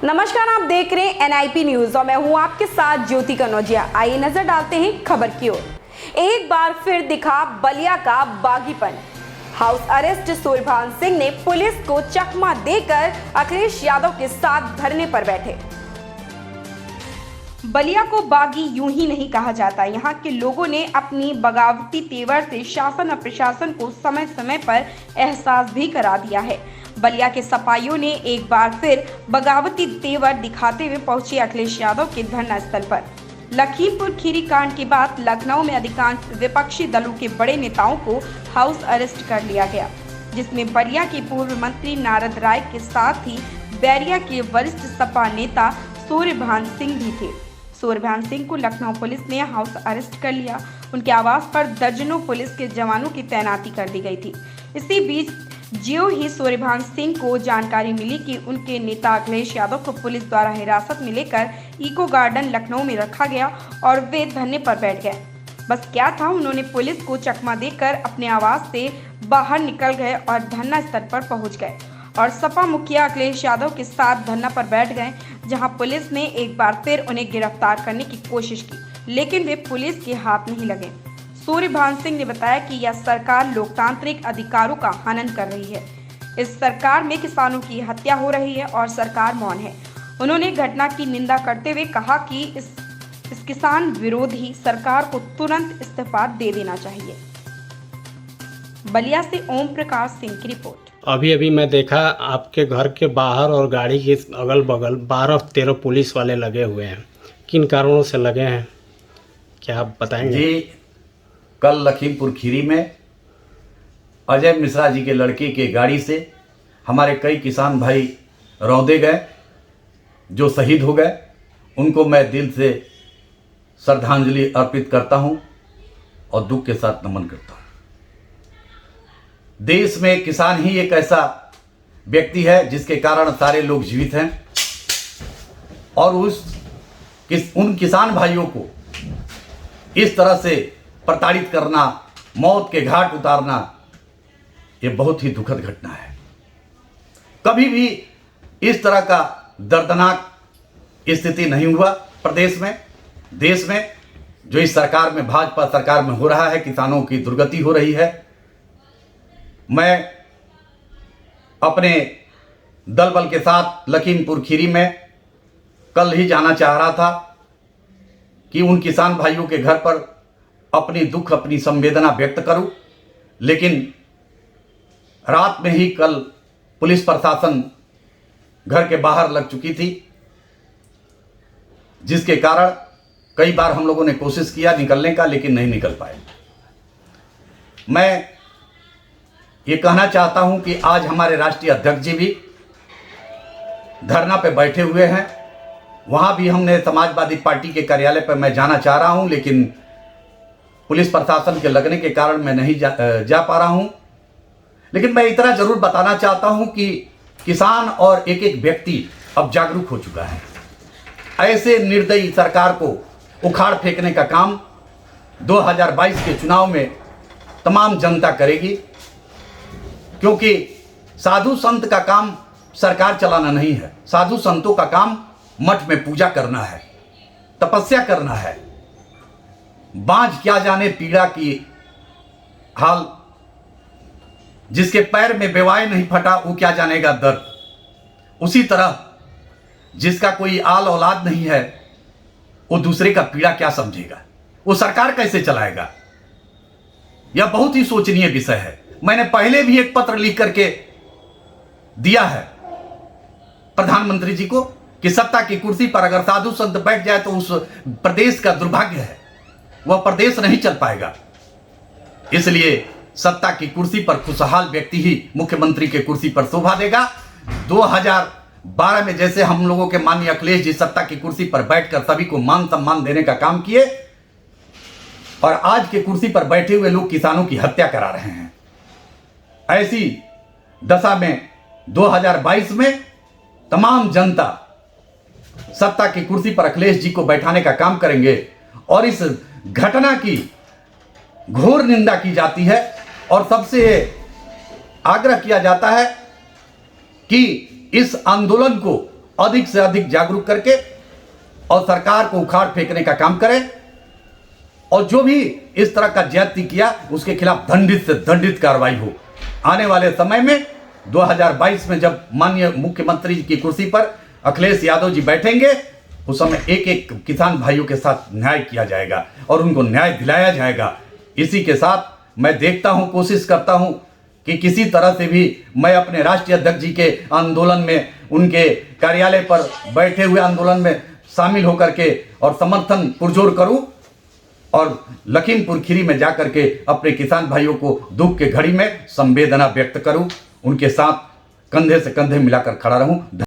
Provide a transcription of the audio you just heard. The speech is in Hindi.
नमस्कार, आप देख रहे हैं NIP न्यूज और मैं हूं आपके साथ ज्योति कनौजिया। आइए नजर डालते हैं खबर की ओर। एक बार फिर दिखा बलिया का बागीपन। हाउस अरेस्ट सूर्यभान सिंह ने पुलिस को चकमा देकर अखिलेश यादव के साथ धरने पर बैठे। बलिया को बागी यूं ही नहीं कहा जाता। यहाँ के लोगों ने अपनी बगावती तेवर से शासन और प्रशासन को समय समय पर एहसास भी करा दिया है। बलिया के सपाइयों ने एक बार फिर बगावती तेवर दिखाते हुए पहुंचे अखिलेश यादव के धरना स्थल पर। लखीमपुर खीरी कांड के बाद लखनऊ में अधिकांश विपक्षी दलों के बड़े नेताओं को हाउस अरेस्ट कर लिया गया, जिसमें बलिया के पूर्व मंत्री नारद राय के साथ ही बैरिया के वरिष्ठ सपा नेता सूर्यभान सिंह भी थे। सूर्यभान सिंह को लखनऊ पुलिस ने हाउस अरेस्ट कर लिया। उनके आवास पर दर्जनों पुलिस के जवानों की तैनाती कर दी गई थी। इसी बीच ज्यों ही सूर्यभान सिंह को जानकारी मिली कि उनके नेता अखिलेश यादव को पुलिस द्वारा हिरासत में लेकर इको गार्डन लखनऊ में रखा गया और वे धरने पर बैठ गए। बस क्या था, उन्होंने पुलिस को चकमा देकर अपने आवास से बाहर निकल गए और धरना स्थल पर पहुंच गए और सपा मुखिया अखिलेश यादव के साथ धरना पर बैठ गए, जहां पुलिस ने एक बार फिर उन्हें गिरफ्तार करने की कोशिश की, लेकिन वे पुलिस के हाथ नहीं लगे। सूर्यभान सिंह ने बताया कि यह सरकार लोकतांत्रिक अधिकारों का हनन कर रही है। इस सरकार में किसानों की हत्या हो रही है और सरकार मौन है। उन्होंने घटना की निंदा करते हुए कहा कि इस किसान विरोधी सरकार को तुरंत इस्तीफा दे देना चाहिए। बलिया से ओम प्रकाश सिंह की रिपोर्ट। अभी मैं देखा आपके घर के बाहर और गाड़ी के अगल बगल 12-13 पुलिस वाले लगे हुए हैं। किन कारणों से लगे हैं, क्या आप बताएंगे? जी, कल लखीमपुर खीरी में अजय मिश्रा जी के लड़के के गाड़ी से हमारे कई किसान भाई रौंदे गए, जो शहीद हो गए। उनको मैं दिल से श्रद्धांजलि अर्पित करता हूं और दुख के साथ नमन करता हूं। देश में किसान ही एक ऐसा व्यक्ति है जिसके कारण सारे लोग जीवित हैं, और उन किसान भाइयों को इस तरह से प्रताड़ित करना, मौत के घाट उतारना, ये बहुत ही दुखद घटना है। कभी भी इस तरह का दर्दनाक स्थिति नहीं हुआ प्रदेश में, देश में। जो इस सरकार में, भाजपा सरकार में हो रहा है, किसानों की दुर्गति हो रही है। मैं अपने दल बल के साथ लखीमपुर खीरी में कल ही जाना चाह रहा था कि उन किसान भाइयों के घर पर अपनी दुख, अपनी संवेदना व्यक्त करूं, लेकिन रात में ही कल पुलिस प्रशासन घर के बाहर लग चुकी थी, जिसके कारण कई बार हम लोगों ने कोशिश किया निकलने का, लेकिन नहीं निकल पाए। मैं ये कहना चाहता हूं कि आज हमारे राष्ट्रीय अध्यक्ष जी भी धरना पे बैठे हुए हैं। वहां भी हमने समाजवादी पार्टी के कार्यालय पर मैं जाना चाह रहा हूं, लेकिन पुलिस प्रशासन के लगने के कारण मैं नहीं जा पा रहा हूं। लेकिन मैं इतना जरूर बताना चाहता हूं कि किसान और एक एक व्यक्ति अब जागरूक हो चुका है। ऐसे निर्दयी सरकार को उखाड़ फेंकने का काम 2022 के चुनाव में तमाम जनता करेगी, क्योंकि साधु संत का काम सरकार चलाना नहीं है। साधु संतों का काम मठ में पूजा करना है, तपस्या करना है। बांझ क्या जाने पीड़ा की हाल, जिसके पैर में बेवाय नहीं फटा वो क्या जानेगा दर्द। उसी तरह जिसका कोई आल औलाद नहीं है वो दूसरे का पीड़ा क्या समझेगा, वो सरकार कैसे चलाएगा। यह बहुत ही सोचनीय विषय है। मैंने पहले भी एक पत्र लिख करके दिया है प्रधानमंत्री जी को कि सत्ता की कुर्सी पर अगर साधु संत बैठ जाए तो उस प्रदेश का दुर्भाग्य है, वह प्रदेश नहीं चल पाएगा। इसलिए सत्ता की कुर्सी पर खुशहाल व्यक्ति ही मुख्यमंत्री के कुर्सी पर शोभा देगा। 2012 में जैसे हम लोगों के माननीय अखिलेश जी सत्ता की कुर्सी पर बैठकर सभी को मान सम्मान देने का काम किए, और आज के कुर्सी पर बैठे हुए लोग किसानों की हत्या करा रहे हैं। ऐसी दशा में 2022 में तमाम जनता सत्ता की कुर्सी पर अखिलेश जी को बैठाने का काम करेंगे, और इस घटना की घोर निंदा की जाती है और सबसे आग्रह किया जाता है कि इस आंदोलन को अधिक से अधिक जागरूक करके और सरकार को उखाड़ फेंकने का काम करें, और जो भी इस तरह का ज्यादती किया उसके खिलाफ दंडित से दंडित कार्रवाई हो। आने वाले समय में 2022 में जब माननीय मुख्यमंत्री की कुर्सी पर अखिलेश यादव जी बैठेंगे, उस समय एक एक किसान भाइयों के साथ न्याय किया जाएगा और उनको न्याय दिलाया जाएगा। इसी के साथ मैं देखता हूं, कोशिश करता हूं कि किसी तरह से भी मैं अपने राष्ट्रीय अध्यक्ष जी के आंदोलन में, उनके कार्यालय पर बैठे हुए आंदोलन में शामिल होकर के और समर्थन पुरजोर करूं और लखीमपुर खीरी में जाकर के अपने किसान भाइयों को दुख के घड़ी में संवेदना व्यक्त करूं, उनके साथ कंधे से कंधे मिलाकर खड़ा रहूं।